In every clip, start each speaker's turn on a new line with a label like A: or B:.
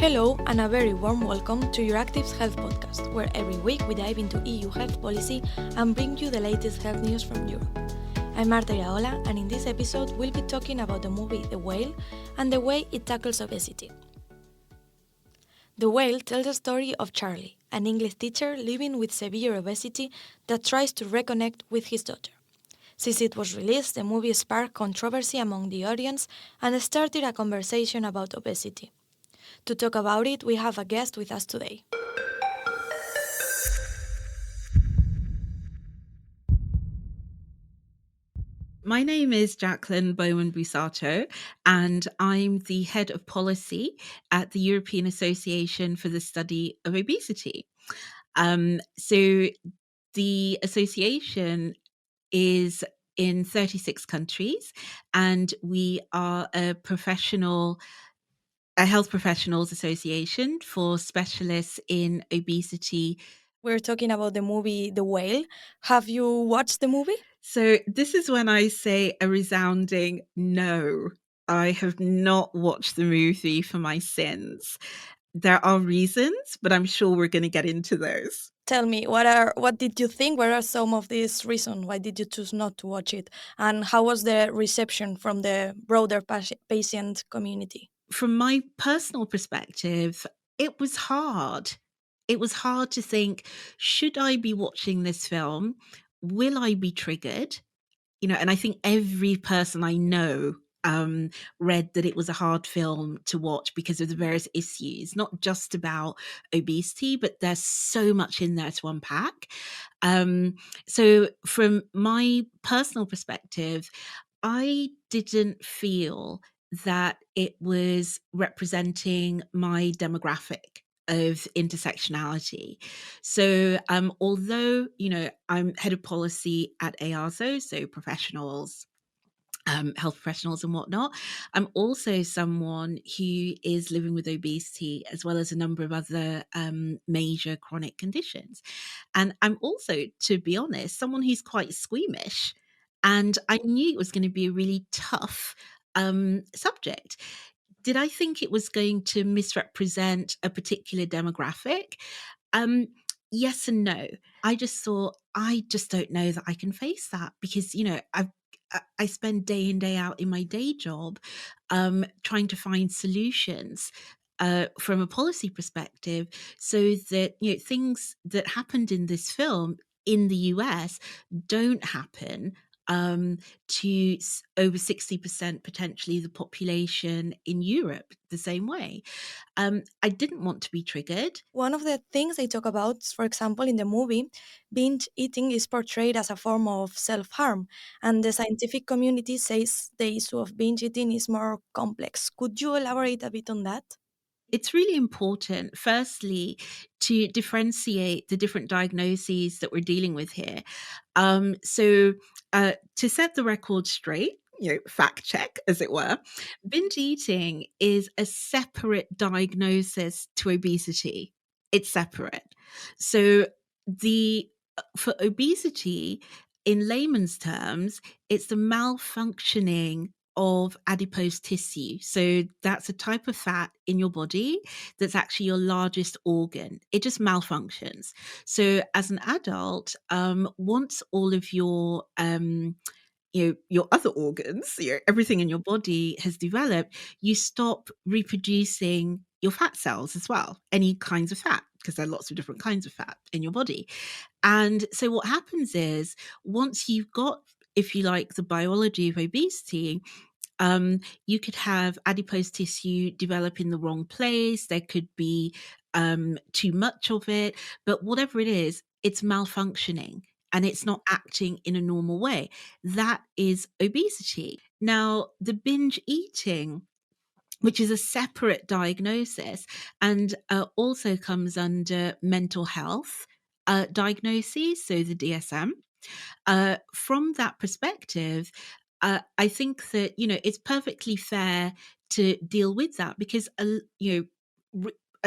A: Hello and a very warm welcome to EURACTIV's Health Podcast, where every week we dive into EU health policy and bring you the latest health news from Europe. I'm Marta Iraola, and in this episode we'll be talking about the movie The Whale and the way it tackles obesity. The Whale tells the story of Charlie, an English teacher living with severe obesity that tries to reconnect with his daughter. Since it was released, the movie sparked controversy among the audience and started a conversation about obesity. To talk about it, we have a guest with us today.
B: My name is Jacqueline Bowman-Busato, and I'm the head of policy at the European Association for the Study of Obesity. So the association is in 36 countries, and we are a health professionals association for specialists in obesity.
A: We're talking about the movie The Whale. Have you watched the movie?
B: So this is when I say a resounding no. I have not watched the movie for my sins. There are reasons, but I'm sure we're going to get into those.
A: Tell me, what did you think? What are some of these reasons? Why did you choose not to watch it? And how was the reception from the broader patient community?
B: From my personal perspective, it was hard. It was hard to think, should I be watching this film? Will I be triggered? And I think every person I know read that it was a hard film to watch because of the various issues, not just about obesity, but there's so much in there to unpack. So from my personal perspective, I didn't feel that it was representing my demographic of intersectionality. So although, I'm head of policy at EASO, so professionals, health professionals and whatnot, I'm also someone who is living with obesity as well as a number of other major chronic conditions. And I'm also, to be honest, someone who's quite squeamish. And I knew it was going to be a really tough subject. Did I think it was going to misrepresent a particular demographic? Yes and no. I just thought, I just don't know that I can face that because, I spend day in, day out in my day job trying to find solutions from a policy perspective so that, things that happened in this film in the US don't happen to over 60% potentially the population in Europe the same way. I didn't want to be triggered.
A: One of the things they talk about, for example, in the movie, binge eating is portrayed as a form of self-harm, and the scientific community says the issue of binge eating is more complex. Could you elaborate a bit on that?
B: It's really important, firstly, to differentiate the different diagnoses that we're dealing with here. So to set the record straight, fact check, as it were, binge eating is a separate diagnosis to obesity. It's separate. So for obesity, in layman's terms, it's the malfunctioning of adipose tissue. So that's a type of fat in your body that's actually your largest organ. It just malfunctions. So as an adult, once all of your your other organs, everything in your body has developed, you stop reproducing your fat cells as well, any kinds of fat, because there are lots of different kinds of fat in your body. And so what happens is once you've got, if you like, the biology of obesity, you could have adipose tissue develop in the wrong place. There could be too much of it, but whatever it is, it's malfunctioning and it's not acting in a normal way. That is obesity. Now, the binge eating, which is a separate diagnosis and also comes under mental health diagnoses, so the DSM. From that perspective, I think that it's perfectly fair to deal with that because a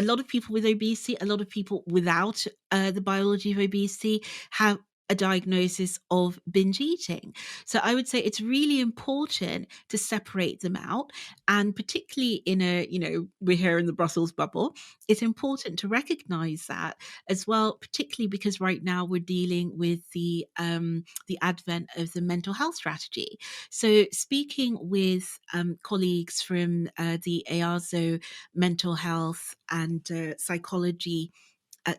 B: lot of people with obesity, a lot of people without the biology of obesity have a diagnosis of binge eating. So I would say it's really important to separate them out. And particularly in we're here in the Brussels bubble, it's important to recognize that as well, particularly because right now we're dealing with the advent of the mental health strategy. So speaking with colleagues from the EASO mental health and psychology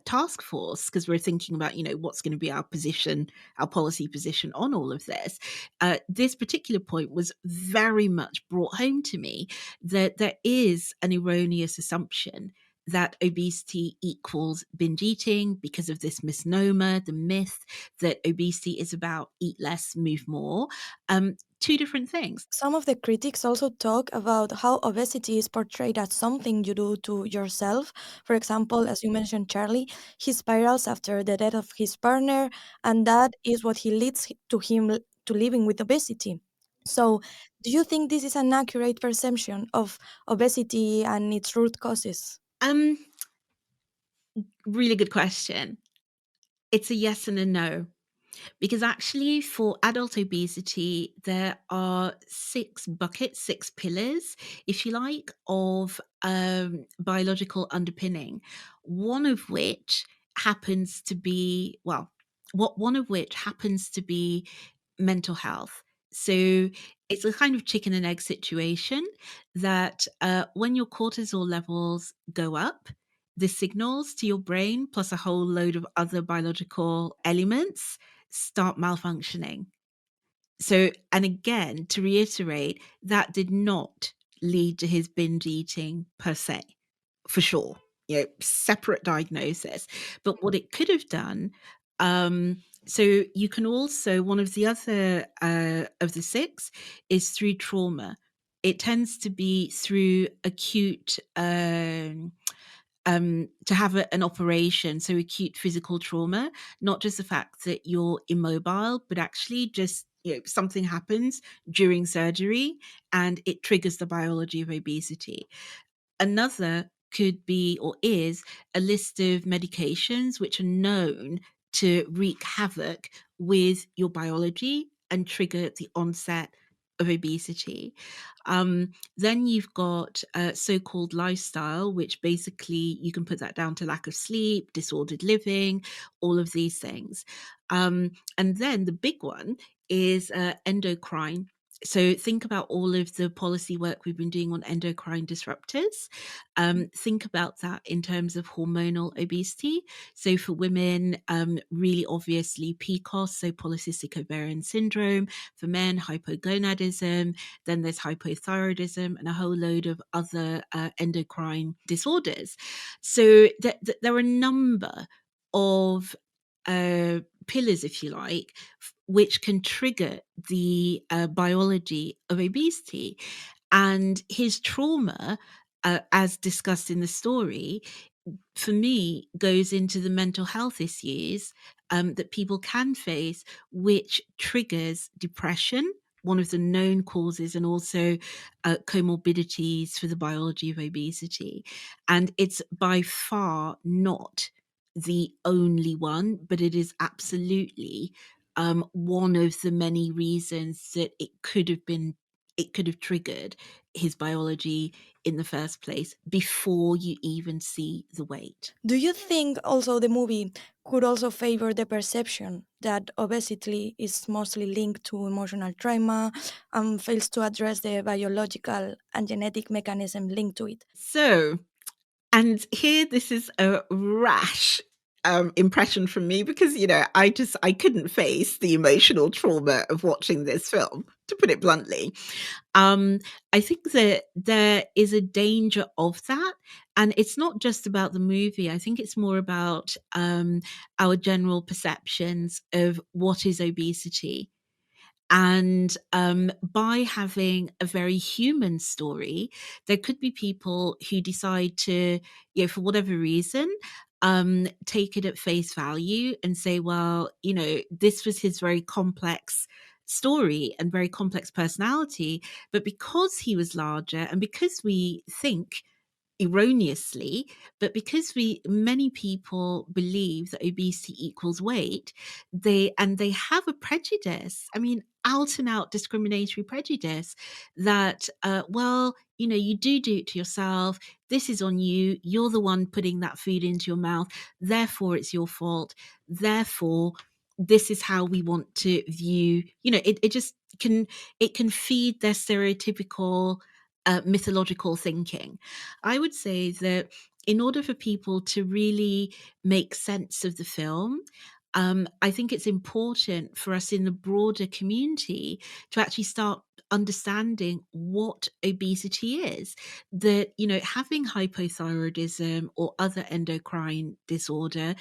B: task force, because we're thinking about what's going to be our position, our policy position on all of this, this particular point was very much brought home to me, that there is an erroneous assumption that obesity equals binge eating because of this misnomer, the myth that obesity is about eat less, move more. Two different things.
A: Some of the critics also talk about how obesity is portrayed as something you do to yourself. For example, as you mentioned, Charlie, he spirals after the death of his partner, and that is what he leads to him to living with obesity. So, do you think this is an accurate perception of obesity and its root causes?
B: Um, Really good question. It's a yes and a no. Because actually, for adult obesity, there are 6 buckets, 6 pillars, if you like, of biological underpinning. One of which happens to be, one of which happens to be mental health. So it's a kind of chicken and egg situation that when your cortisol levels go up, the signals to your brain, plus a whole load of other biological elements, start malfunctioning. So, and again, to reiterate, that did not lead to his binge eating per se, for sure. Separate diagnosis. But what it could have done, so you can also, one of the other of the 6 is through trauma. It tends to be through acute to have an operation, so acute physical trauma, not just the fact that you're immobile, but actually just something happens during surgery and it triggers the biology of obesity. Another could be or is a list of medications which are known to wreak havoc with your biology and trigger the onset of obesity. Then you've got so-called lifestyle, which basically you can put that down to lack of sleep, disordered living, all of these things. And then the big one is endocrine. So think about all of the policy work we've been doing on endocrine disruptors. Think about that in terms of hormonal obesity. So for women, really obviously PCOS, so polycystic ovarian syndrome. For men, hypogonadism. Then there's hypothyroidism and a whole load of other endocrine disorders. So there are a number of pillars, if you like, which can trigger the biology of obesity. And his trauma, as discussed in the story, for me, goes into the mental health issues that people can face, which triggers depression, one of the known causes, and also comorbidities for the biology of obesity. And it's by far not the only one, but it is absolutely one of the many reasons that it could have triggered his biology in the first place before you even see the weight.
A: Do you think also the movie could also favor the perception that obesity is mostly linked to emotional trauma and fails to address the biological and genetic mechanism linked to it?
B: So, and here this is a rash impression from me because I couldn't face the emotional trauma of watching this film, to put it bluntly. I think that there is a danger of that, and it's not just about the movie. I think it's more about our general perceptions of what is obesity. And by having a very human story, there could be people who decide to, for whatever reason, take it at face value and say, well, this was his very complex story and very complex personality. But because he was larger and because we think erroneously, but because many people believe that obesity equals weight, they have a prejudice. I mean, out and out discriminatory prejudice that well, you do it to yourself. This is on you. You're the one putting that food into your mouth. Therefore, it's your fault. Therefore, this is how we want to view. It just can feed their stereotypical mythological thinking. I would say that in order for people to really make sense of the film, I think it's important for us in the broader community to actually start understanding what obesity is. That, having hypothyroidism or other endocrine disorder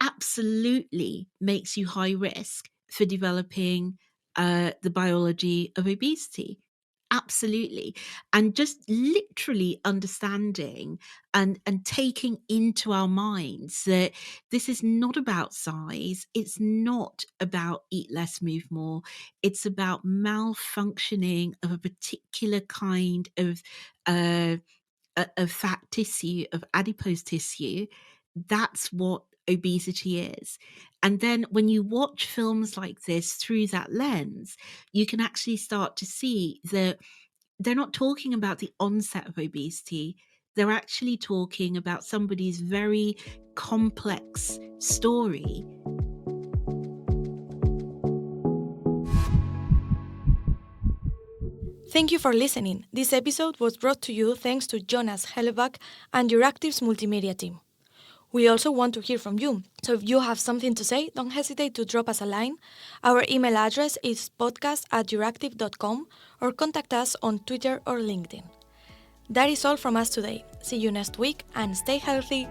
B: absolutely makes you high risk for developing the biology of obesity. Absolutely. And just literally understanding and taking into our minds that this is not about size. It's not about eat less, move more. It's about malfunctioning of a particular kind of fat tissue, of adipose tissue. That's what obesity is. And then when you watch films like this through that lens, you can actually start to see that they're not talking about the onset of obesity. They're actually talking about somebody's very complex story.
A: Thank you for listening. This episode was brought to you thanks to Jonas Hellebuck and EURACTIV's multimedia team. We also want to hear from you, so if you have something to say, don't hesitate to drop us a line. Our email address is podcast@euractiv.com or contact us on Twitter or LinkedIn. That is all from us today. See you next week and stay healthy.